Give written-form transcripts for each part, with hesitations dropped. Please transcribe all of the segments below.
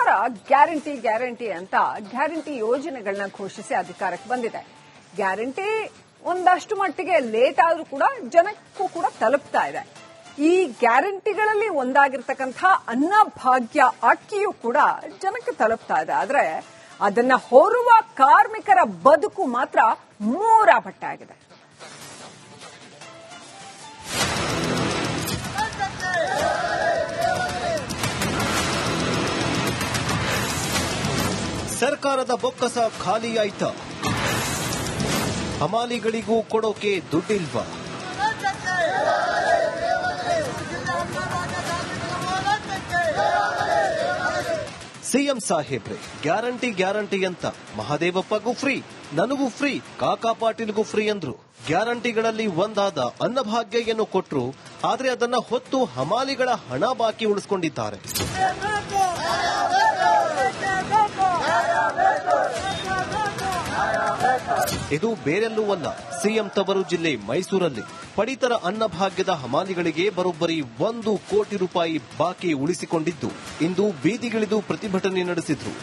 ಸರ್ಕಾರ ಗ್ಯಾರಂಟಿ ಅಂತ ಗ್ಯಾರಂಟಿ ಯೋಜನೆಗಳನ್ನ ಘೋಷಿಸಿ ಅಧಿಕಾರಕ್ಕೆ ಬಂದಿದೆ. ಗ್ಯಾರಂಟಿ ಒಂದಷ್ಟು ಮಟ್ಟಿಗೆ ಲೇಟ್ ಆದ್ರೂ ಕೂಡ ಜನಕ್ಕೂ ಕೂಡ ತಲುಪ್ತಾ ಇದೆ. ಈ ಗ್ಯಾರಂಟಿಗಳಲ್ಲಿ ಒಂದಾಗಿರ್ತಕ್ಕಂಥ ಅನ್ನಭಾಗ್ಯ ಅಕ್ಕಿಯೂ ಕೂಡ ಜನಕ್ಕೆ ತಲುಪ್ತಾ ಇದೆ. ಆದ್ರೆ ಅದನ್ನ ಹೊರುವ ಕಾರ್ಮಿಕರ ಬದುಕು ಮಾತ್ರ ಮೂರಾಪಟ್ಟಾಗಿದೆ. ಸರ್ಕಾರದ ಬೊಕ್ಕಸ ಖಾಲಿಯಾಯ್ತ? ಹಮಾಲಿಗಳಿಗೂ ಕೊಡೋಕೆ ದುಡ್ಡಿಲ್ವಾ? ಸಿಎಂ ಸಾಹೇಬ್ರೆ ಗ್ಯಾರಂಟಿ ಅಂತ ಮಹದೇವಪ್ಪಗೂ ಫ್ರೀ, ನನಗೂ ಫ್ರೀ, ಕಾಕಾ ಪಾಟೀಲ್ಗೂ ಫ್ರೀ ಅಂದ್ರು. ಗ್ಯಾರಂಟಿಗಳಲ್ಲಿ ಒಂದಾದ ಅನ್ನಭಾಗ್ಯವನ್ನು ಕೊಟ್ರು, ಆದ್ರೆ ಅದನ್ನ ಹೊತ್ತು ಹಮಾಲಿಗಳ ಹಣ ಬಾಕಿ ಉಳಿಸಿಕೊಂಡಿದ್ದಾರೆ. ಇದು ಬೇರೆಲ್ಲೂ ಅಲ್ಲ, ಸಿಎಂ ತವರು ಜಿಲ್ಲೆ ಮೈಸೂರಲ್ಲಿ ಪಡಿತರ ಅನ್ನಭಾಗ್ಯದ ಹಮಾಲಿಗಳಿಗೆ ಬರೋಬ್ಬರಿ 1 ಕೋಟಿ ರೂಪಾಯಿ ಬಾಕಿ ಉಳಿಸಿಕೊಂಡಿದ್ದು ಇಂದು ಬೀದಿಗಿಳಿದು ಪ್ರತಿಭಟನೆ ನಡೆಸಿದ್ರು.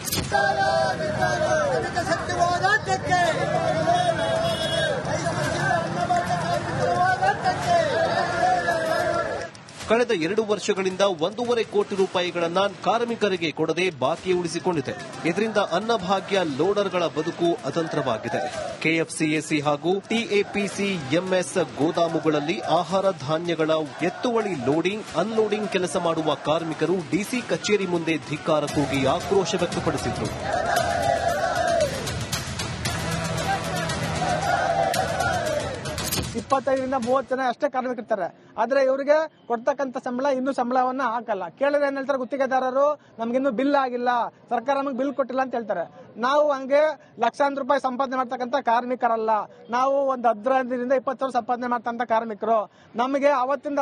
ಕಳೆದ 2 ವರ್ಷಗಳಿಂದ 1.5 ಕೋಟಿ ರೂಪಾಯಿಗಳನ್ನ ಕಾರ್ಮಿಕರಿಗೆ ಕೊಡದೆ ಬಾಕಿ ಉಳಿಸಿಕೊಂಡಿದೆ. ಇದರಿಂದ ಅನ್ನಭಾಗ್ಯ ಲೋಡರ್ಗಳ ಬದುಕು ಅತಂತ್ರವಾಗಿದೆ. ಕೆಎಫ್ಸಿಎಸಿ ಹಾಗೂ ಟಿಎಪಿಸಿ ಎಂಎಸ್ ಗೋದಾಮುಗಳಲ್ಲಿ ಆಹಾರ ಧಾನ್ಯಗಳ ಎತ್ತುವಳಿ ಲೋಡಿಂಗ್ ಅನ್ಲೋಡಿಂಗ್ ಕೆಲಸ ಮಾಡುವ ಕಾರ್ಮಿಕರು ಡಿಸಿ ಕಚೇರಿ ಮುಂದೆ ಧಿಕ್ಕಾರ ಕೂಗಿ ಆಕ್ರೋಶ ವ್ಯಕ್ತಪಡಿಸಿದ್ರು. 25ರಿಂದ 30 ಜನ ಅಷ್ಟೇ ಕಾರ್ಮಿಕರಿರ್ತಾರೆ. ಆದ್ರೆ ಇವರಿಗೆ ಕೊಡ್ತಕ್ಕಂಥ ಸಂಬಳ ಇನ್ನೂ ಸಂಬಳವನ್ನ ಹಾಕಲ್ಲ. ಕೇಳಿದ್ರೆ ಏನ್ ಹೇಳ್ತಾರೆ, ಗುತ್ತಿಗೆದಾರರು ನಮ್ಗಿನ್ನೂ ಬಿಲ್ ಆಗಿಲ್ಲ, ಸರ್ಕಾರ ನಮಗೆ ಬಿಲ್ ಕೊಟ್ಟಿಲ್ಲ ಅಂತ ಹೇಳ್ತಾರೆ. ನಾವು ಹಂಗೆ ಲಕ್ಷಾಂತರ ರೂಪಾಯಿ ಸಂಪಾದನೆ ಮಾಡ್ತಕ್ಕಂಥ ಕಾರ್ಮಿಕರಲ್ಲ. ನಾವು ಒಂದು 15ರಿಂದ 20 ಸಾವಿರ ಸಂಪಾದನೆ ಮಾಡ್ತಕ್ಕಂಥ ಕಾರ್ಮಿಕರು. ನಮಗೆ ಅವತ್ತಿನ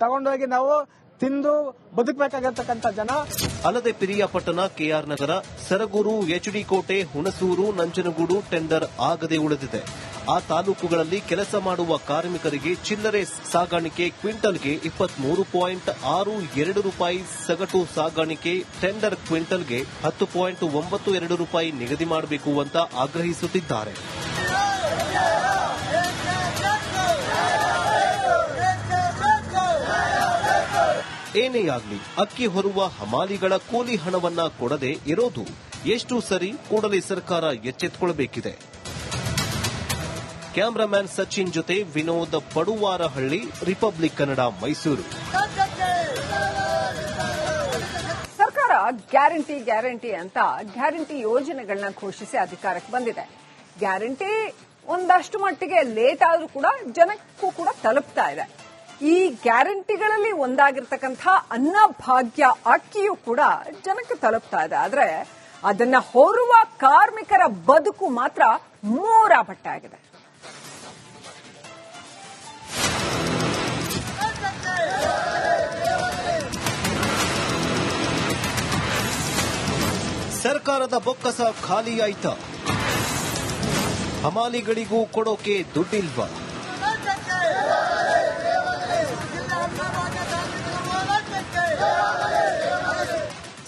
ತಗೊಂಡೋಗಿ ನಾವು ತಿಂದು ಬದುಕಬೇಕಾಗಿರ್ತಕ್ಕಂಥ ಜನ. ಅಲ್ಲದೆ ಪಿರಿಯಾಪಟ್ಟಣ, ಕೆಆರ್ ನಗರ, ಸರಗೂರು, ಎಚ್ಡಿ ಕೋಟೆ, ಹುಣಸೂರು, ನಂಜನಗೂಡು ಟೆಂಡರ್ ಆಗದೆ ಉಳಿದಿದೆ. ಆ ತಾಲೂಕುಗಳಲ್ಲಿ ಕೆಲಸ ಮಾಡುವ ಕಾರ್ಮಿಕರಿಗೆ ಚಿಲ್ಲರೆ ಸಾಗಾಣಿಕೆ ಕ್ವಿಂಟಲ್ಗೆ 23.62 ರೂಪಾಯಿ, ಸಗಟು ಸಾಗಾಣಿಕೆ ಟೆಂಡರ್ ಕ್ವಿಂಟಲ್ಗೆ 10.92 ರೂಪಾಯಿ ನಿಗದಿ ಮಾಡಬೇಕು ಅಂತ ಆಗ್ರಹಿಸುತ್ತಿದ್ದಾರೆ. ಏನೇ ಆಗಲಿ ಅಕ್ಕಿ ಹೊರುವ ಹಮಾಲಿಗಳ ಕೂಲಿ ಹಣವನ್ನ ಕೊಡದೆ ಇರೋದು ಎಷ್ಟು ಸರಿ? ಕೂಡಲೇ ಸರ್ಕಾರ ಎಚ್ಚೆತ್ತುಕೊಳ್ಳಬೇಕಿದೆ. ಕ್ಯಾಮರಾಮ್ಯಾನ್ ಸಚಿನ್ ಜೊತೆ ವಿನೋದ್ ಪಡುವಾರಹಳ್ಳಿ, ರಿಪಬ್ಲಿಕ್ ಕನ್ನಡ, ಮೈಸೂರು. ಸರ್ಕಾರ ಗ್ಯಾರಂಟಿ ಅಂತ ಗ್ಯಾರಂಟಿ ಯೋಜನೆಗಳನ್ನ ಘೋಷಿಸಿ ಅಧಿಕಾರಕ್ಕೆ ಬಂದಿದೆ. ಗ್ಯಾರಂಟಿ ಒಂದಷ್ಟು ಮಟ್ಟಿಗೆ ಲೇಟ್ ಆದ್ರೂ ಕೂಡ ಜನಕ್ಕೂ ಕೂಡ ತಲುಪ್ತಾ ಇದೆ. ಈ ಗ್ಯಾರಂಟಿಗಳಲ್ಲಿ ಒಂದಾಗಿರ್ತಕ್ಕಂಥ ಅನ್ನಭಾಗ್ಯ ಅಕ್ಕಿಯೂ ಕೂಡ ಜನಕ್ಕೆ ತಲುಪ್ತಾ ಇದೆ. ಆದ್ರೆ ಅದನ್ನ ಹೊರುವ ಕಾರ್ಮಿಕರ ಬದುಕು ಮಾತ್ರ ಮೂರಾಪಟ್ಟಾಗಿದೆ. ಸರ್ಕಾರದ ಬೊಕ್ಕಸ ಖಾಲಿಯಾಯ್ತ? ಹಮಾಲಿಗಳಿಗೂ ಕೊಡೋಕೆ ದುಡ್ಡಿಲ್ವಾ?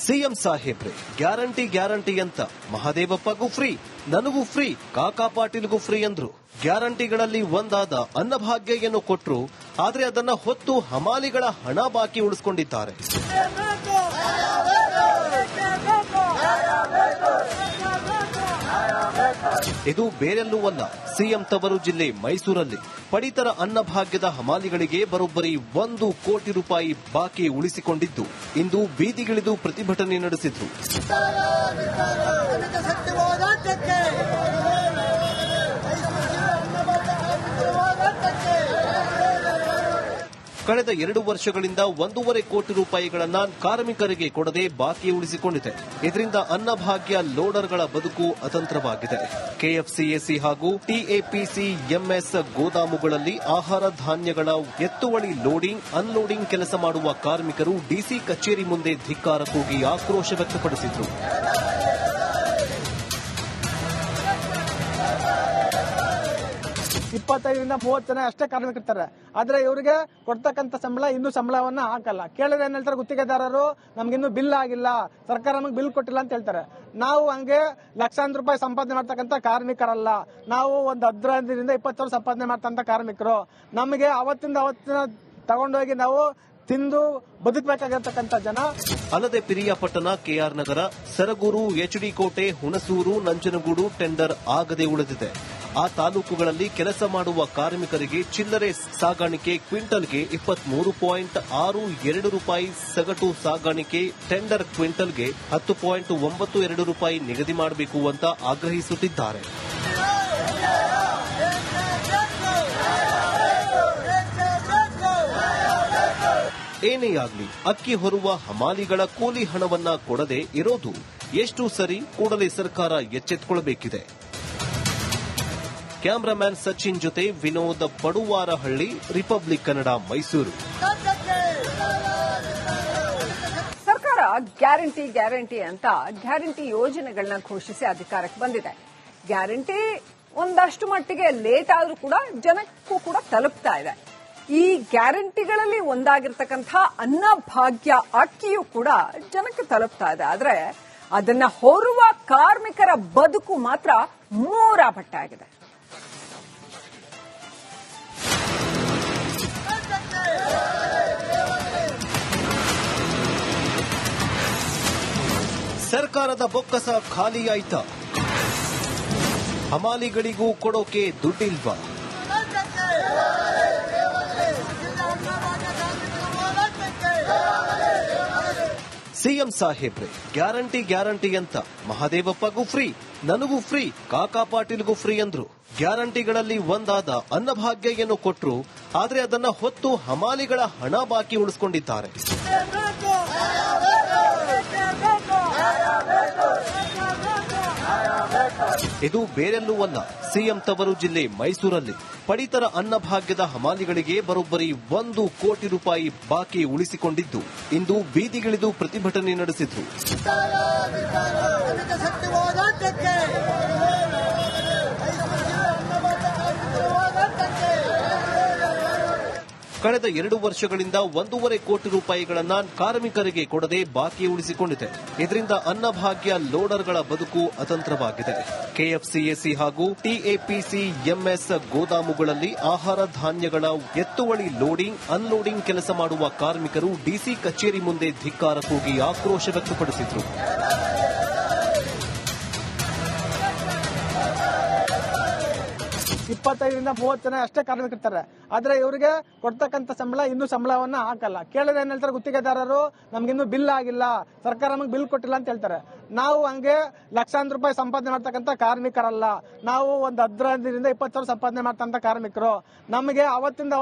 ಸಿಎಂ ಸಾಹೇಬ್ರೆ ಗ್ಯಾರಂಟಿ ಅಂತ ಮಹದೇವಪ್ಪಗೂ ಫ್ರೀ, ನನಗೂ ಫ್ರೀ, ಕಾಕಾ ಪಾಟೀಲ್ಗೂ ಫ್ರೀ ಅಂದ್ರು. ಗ್ಯಾರಂಟಿಗಳಲ್ಲಿ ಒಂದಾದ ಅನ್ನಭಾಗ್ಯವನ್ನು ಕೊಟ್ರು, ಆದ್ರೆ ಅದನ್ನ ಹೊತ್ತು ಹಮಾಲಿಗಳ ಹಣ ಬಾಕಿ ಉಳಿಸಿಕೊಂಡಿದ್ದಾರೆ. ಇದು ಬೇರೆಲ್ಲೂ ಅಲ್ಲ, ಸಿಎಂ ತವರು ಜಿಲ್ಲೆ ಮೈಸೂರಲ್ಲಿ ಪಡಿತರ ಅನ್ನಭಾಗ್ಯದ ಹಮಾಲಿಗಳಿಗೆ ಬರೋಬ್ಬರಿ 1 ಕೋಟಿ ರೂಪಾಯಿ ಬಾಕಿ ಉಳಿಸಿಕೊಂಡಿದ್ದು ಇಂದು ಬೀದಿಗಿಳಿದು ಪ್ರತಿಭಟನೆ ನಡೆಸಿದ್ರು. ಕಳೆದ 2 ವರ್ಷಗಳಿಂದ 1.5 ಕೋಟಿ ರೂಪಾಯಿಗಳನ್ನ ಕಾರ್ಮಿಕರಿಗೆ ಕೊಡದೆ ಬಾಕಿ ಉಳಿಸಿಕೊಂಡಿದೆ. ಇದರಿಂದ ಅನ್ನಭಾಗ್ಯ ಲೋಡರ್ಗಳ ಬದುಕು ಅತಂತ್ರವಾಗಿದೆ. ಕೆಎಫ್ಸಿಎಸಿ ಹಾಗೂ ಟಿಎಪಿಸಿ ಎಂಎಸ್ ಗೋದಾಮುಗಳಲ್ಲಿ ಆಹಾರ ಧಾನ್ಯಗಳ ಎತ್ತುವಳಿ ಲೋಡಿಂಗ್ ಅನ್ಲೋಡಿಂಗ್ ಕೆಲಸ ಮಾಡುವ ಕಾರ್ಮಿಕರು ಡಿಸಿ ಕಚೇರಿ ಮುಂದೆ ಧಿಕ್ಕಾರ ಕೂಗಿ ಆಕ್ರೋಶ ವ್ಯಕ್ತಪಡಿಸಿದ್ರು. 25ರಿಂದ 30 ಜನ ಅಷ್ಟೇ ಕಾರ್ಮಿಕರಿರ್ತಾರೆ. ಆದ್ರೆ ಇವರಿಗೆ ಕೊಡ್ತಕ್ಕಂಥ ಸಂಬಳ ಇನ್ನೂ ಸಂಬಳವನ್ನ ಹಾಕಲ್ಲ. ಕೇಳಿದ್ರೆ ಏನ್ ಹೇಳ್ತಾರೆ, ಗುತ್ತಿಗೆದಾರರು ನಮ್ಗಿನ್ನೂ ಬಿಲ್ ಆಗಿಲ್ಲ, ಸರ್ಕಾರ ನಮಗೆ ಬಿಲ್ ಕೊಟ್ಟಿಲ್ಲ ಅಂತ ಹೇಳ್ತಾರೆ. ನಾವು ಹಂಗೆ ಲಕ್ಷಾಂತರ ರೂಪಾಯಿ ಸಂಪಾದನೆ ಮಾಡ್ತಕ್ಕಂಥ ಕಾರ್ಮಿಕರಲ್ಲ. ನಾವು ಒಂದು 15ರಿಂದ 20 ವರ್ಷ ಸಂಪಾದನೆ ಮಾಡ್ತಕ್ಕಂಥ ಕಾರ್ಮಿಕರು. ನಮಗೆ ಅವತ್ತಿನ ತಗೊಂಡೋಗಿ ನಾವು ತಿಂದು ಬದುಕಬೇಕಾಗಿರ್ತಕ್ಕಂಥ ಜನ. ಅಲ್ಲದೆ ಪಿರಿಯಾಪಟ್ಟಣ, ಕೆಆರ್ ನಗರ, ಸರಗೂರು, ಎಚ್ಡಿ ಕೋಟೆ, ಹುಣಸೂರು, ನಂಜನಗೂಡು ಟೆಂಡರ್ ಆಗದೆ ಉಳಿದಿದೆ. ಆ ತಾಲೂಕುಗಳಲ್ಲಿ ಕೆಲಸ ಮಾಡುವ ಕಾರ್ಮಿಕರಿಗೆ ಚಿಲ್ಲರೆ ಸಾಗಾಣಿಕೆ ಕ್ವಿಂಟಲ್ಗೆ 23.62 ರೂಪಾಯಿ, ಸಗಟು ಸಾಗಾಣಿಕೆ ಟೆಂಡರ್ ಕ್ವಿಂಟಲ್ಗೆ 10.92 ರೂಪಾಯಿ ನಿಗದಿ ಮಾಡಬೇಕು ಅಂತ ಆಗ್ರಹಿಸುತ್ತಿದ್ದಾರೆ. ಏನೇ ಆಗಲಿ, ಅಕ್ಕಿ ಹೊರುವ ಹಮಾಲಿಗಳ ಕೂಲಿ ಹಣವನ್ನ ಕೊಡದೆ ಇರೋದು ಎಷ್ಟು ಸರಿ? ಕೂಡಲೇ ಸರ್ಕಾರ ಎಚ್ಚೆತ್ತುಕೊಳ್ಳಬೇಕಿದೆ. ಕ್ಯಾಮರಾಮ್ಯಾನ್ ಸಚಿನ್ ಜೊತೆ ವಿನೋದ್ ಪಡುವಾರಹಳ್ಳಿ, ರಿಪಬ್ಲಿಕ್ ಕನ್ನಡ, ಮೈಸೂರು. ಸರ್ಕಾರ ಗ್ಯಾರಂಟಿ ಅಂತ ಗ್ಯಾರಂಟಿ ಯೋಜನೆಗಳನ್ನ ಘೋಷಿಸಿ ಅಧಿಕಾರಕ್ಕೆ ಬಂದಿದೆ. ಗ್ಯಾರಂಟಿ ಒಂದಷ್ಟು ಮಟ್ಟಿಗೆ ಲೇಟ್ ಆದ್ರೂ ಕೂಡ ಜನಕ್ಕೂ ಕೂಡ ತಲುಪ್ತಾ ಇದೆ. ಈ ಗ್ಯಾರಂಟಿಗಳಲ್ಲಿ ಒಂದಾಗಿರ್ತಕ್ಕಂಥ ಅನ್ನಭಾಗ್ಯ ಅಕ್ಕಿಯೂ ಕೂಡ ಜನಕ್ಕೆ ತಲುಪ್ತಾ ಇದೆ. ಆದ್ರೆ ಅದನ್ನ ಹೊರುವ ಕಾರ್ಮಿಕರ ಬದುಕು ಮಾತ್ರ ಮೂರಾಬಟ್ಟಾಗಿದೆ. ಸರ್ಕಾರದ ಬೊಕ್ಕಸ ಖಾಲಿಯಾಯ್ತಾ? ಹಮಾಲಿಗಳಿಗೂ ಕೊಡೋಕೆ ದುಡ್ಡಿಲ್ವಾ? ಸಿಎಂ ಸಾಹೇಬ್ರೆ, ಗ್ಯಾರಂಟಿ ಅಂತ ಮಹಾದೇವಪ್ಪಗೂ ಫ್ರೀ, ನನಗೂ ಫ್ರೀ, ಕಾಕಾ ಪಾಟೀಲ್ಗೂ ಫ್ರೀ ಅಂದ್ರು. ಗ್ಯಾರಂಟಿಗಳಲ್ಲಿ ಒಂದಾದ ಅನ್ನಭಾಗ್ಯ ಏನು ಕೊಟ್ರು, ಆದ್ರೆ ಅದನ್ನ ಹೊತ್ತು ಹಮಾಲಿಗಳ ಹಣ ಬಾಕಿ ಉಳಿಸಿಕೊಂಡಿದ್ದಾರೆ. ಇದು ಬೇರೆಲ್ಲೂ ಅಲ್ಲ, ಸಿಎಂ ತವರು ಜಿಲ್ಲೆ ಮೈಸೂರಲ್ಲಿ ಪಡಿತರ ಅನ್ನಭಾಗ್ಯದ ಹಮಾಲಿಗಳಿಗೆ ಬರೋಬ್ಬರಿ 1 ಕೋಟಿ ರೂಪಾಯಿ ಬಾಕಿ ಉಳಿಸಿಕೊಂಡಿದ್ದು ಇಂದು ಬೀದಿಗಿಳಿದು ಪ್ರತಿಭಟನೆ ನಡೆಸಿದ್ರು. ಕಳೆದ 2 ವರ್ಷಗಳಿಂದ 1.5 ಕೋಟಿ ರೂಪಾಯಿಗಳನ್ನ ಕಾರ್ಮಿಕರಿಗೆ ಕೊಡದೆ ಬಾಕಿ ಉಳಿಸಿಕೊಂಡಿದೆ. ಇದರಿಂದ ಅನ್ನಭಾಗ್ಯ ಲೋಡರ್ಗಳ ಬದುಕು ಅತಂತ್ರವಾಗಿದೆ. ಕೆಎಫ್ಸಿಎಸಿ ಹಾಗೂ ಟಿಎಪಿಸಿ ಎಂಎಸ್ ಗೋದಾಮುಗಳಲ್ಲಿ ಆಹಾರ ಧಾನ್ಯಗಳ ಎತ್ತುವಳಿ ಲೋಡಿಂಗ್, ಅನ್ಲೋಡಿಂಗ್ ಕೆಲಸ ಮಾಡುವ ಕಾರ್ಮಿಕರು ಡಿಸಿ ಕಚೇರಿ ಮುಂದೆ ಧಿಕ್ಕಾರ ಕೂಗಿ ಆಕ್ರೋಶ ವ್ಯಕ್ತಪಡಿಸಿದ್ರು. ರಿಂದ 30 ಜನ ಅಷ್ಟೇ ಕಾರ್ಮಿಕರಿರ್ತಾರೆ. ಆದ್ರೆ ಇವರಿಗೆ ಕೊಡ್ತಕ್ಕಂಥ ಸಂಬಳ ಇನ್ನೂ ಸಂಬಳವನ್ನ ಹಾಕಲ್ಲ. ಕೇಳಿದ್ರೆ ಏನ್ ಹೇಳ್ತಾರೆ, ಗುತ್ತಿಗೆದಾರರು ನಮ್ಗಿನ್ನೂ ಬಿಲ್ ಆಗಿಲ್ಲ, ಸರ್ಕಾರ ನಮಗೆ ಬಿಲ್ ಕೊಟ್ಟಿಲ್ಲ ಅಂತ ಹೇಳ್ತಾರೆ. ನಾವು ಹಂಗೆ ಲಕ್ಷಾಂತರ ರೂಪಾಯಿ ಸಂಪಾದನೆ ಮಾಡ್ತಕ್ಕಂಥ ಕಾರ್ಮಿಕರಲ್ಲ. ನಾವು ಒಂದು 15ರಿಂದ 20 ವರ್ಷ ಸಂಪಾದನೆ ಮಾಡ್ತಕ್ಕಂಥ ಕಾರ್ಮಿಕರು. ನಮಗೆ ಅವತ್ತಿನ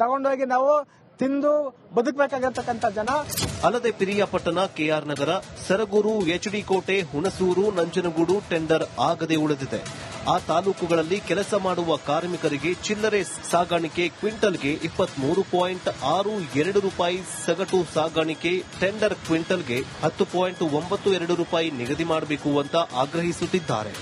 ತಗೊಂಡೋಗಿ ನಾವು ತಿಂದು ಬದುಕಬೇಕಾಗಿರ್ತಕ್ಕಂಥ ಜನ. ಅಲ್ಲದೆ ಪಿರಿಯಾಪಟ್ಟಣ, ಕೆಆರ್ ನಗರ, ಸರಗೂರು, ಎಚ್ಡಿ ಕೋಟೆ, ಹುಣಸೂರು, ನಂಜನಗೂಡು ಟೆಂಡರ್ ಆಗದೆ ಉಳಿದಿದೆ. ಆ ತಾಲೂಕುಗಳಲ್ಲಿ ಕೆಲಸ ಮಾಡುವ ಕಾರ್ಮಿಕರಿಗೆ ಚಿಲ್ಲರೆ ಸಾಗಾಣಿಕೆ ಕ್ವಿಂಟಲ್ಗೆ 23.62 ರೂಪಾಯಿ, ಸಗಟು ಸಾಗಾಣಿಕೆ ಟೆಂಡರ್ ಕ್ವಿಂಟಲ್ಗೆ 10.92 ರೂಪಾಯಿ ನಿಗದಿ ಮಾಡಬೇಕು ಅಂತ ಆಗ್ರಹಿಸುತ್ತಿದ್ದಾರೆ.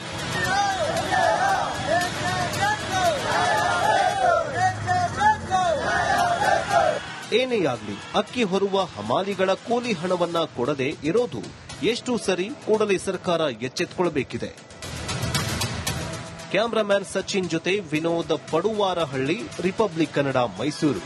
ಏನೇ ಆಗಲಿ, ಅಕ್ಕಿ ಹೊರುವ ಹಮಾಲಿಗಳ ಕೂಲಿ ಹಣವನ್ನ ಕೊಡದೆ ಇರೋದು ಎಷ್ಟು ಸರಿ? ಕೂಡಲೇ ಸರ್ಕಾರ ಎಚ್ಚೆತ್ತುಕೊಳ್ಳಬೇಕಿದೆ. ಕ್ಯಾಮರಾಮ್ಯಾನ್ ಸಚಿನ್ ಜೊತೆ ವಿನೋದ್ ಪಡುವಾರಹಳ್ಳಿ, ರಿಪಬ್ಲಿಕ್ ಕನ್ನಡ, ಮೈಸೂರು.